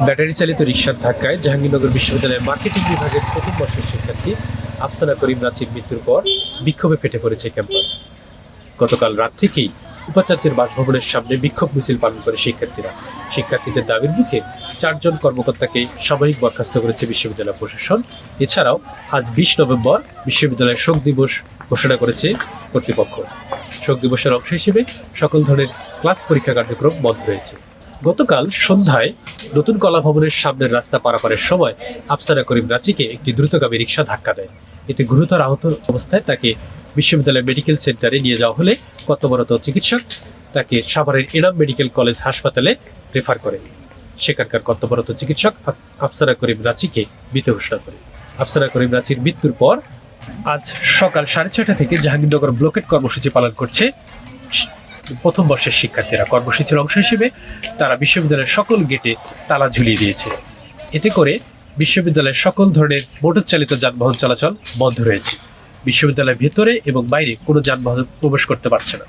Battery চালিত রিকশার ধাক্কায় জাহাঙ্গীরনগর বিশ্ববিদ্যালয়ের মার্কেটিং বিভাগের প্রথম বর্ষের শিক্ষার্থী আফসানা করিম রাঁচির মৃত্যুর পর বিক্ষোভে ফেটে পড়েছে ক্যাম্পাস। গতকাল রাত থেকেই উপাচার্যের বাসভবনের সামনে বিক্ষোভ মিছিল পালন করে শিক্ষার্থীদের দাবির মুখে 4 জন কর্মকর্তাকে সাময়িক বরখাস্ত করেছে বিশ্ববিদ্যালয় প্রশাসন। এছাড়াও আজ 20 নভেম্বর বিশ্ববিদ্যালয়ের শোক দিবস ঘোষণা করেছে কর্তৃপক্ষ। শোক দিবসের অংশ হিসেবে সকল ধরনের ক্লাস পরীক্ষা কার্যক্রম বন্ধ রয়েছে। গতকাল সন্ধ্যায় নতুন কলা ভবনের সামনের রাস্তা পারাপারের সময় আফসানা করিম রাঁচিকে একটি দ্রুতগামী রিকশা ধাক্কা দেয়। এতে গুরুতর আহত অবস্থায় তাকে বিশ্ববিদ্যালয় মেডিকেল সেন্টারে নিয়ে যাওয়া হলে কর্তব্যরত চিকিৎসক তাকে সাভারের এনাম মেডিকেল কলেজ হাসপাতালে রেফার করে। সেখানকার কর্তব্যরত চিকিৎসক আফসানা করিম রাঁচিকে মৃত ঘোষণা করে। আফসানা করিম রাঁচির মৃত্যুর পর আজ সকাল 6:30 থেকে জাহাঙ্গীরনগর ব্লকেট কর্মসূচি পালন করছে প্রথম বর্ষের শিক্ষার্থীরা। কর্মসূচির অংশ হিসেবে তারা বিশ্ববিদ্যালয়ের সকল গেটে তালা ঝুলিয়ে দিয়েছে। এতে করে বিশ্ববিদ্যালয়ের সকল ধরনের মোটর চালিত যানবাহন চলাচল বন্ধ রয়েছে। বিশ্ববিদ্যালয়ের ভেতরে এবং বাইরে কোনো যানবাহন প্রবেশ করতে পারছে না।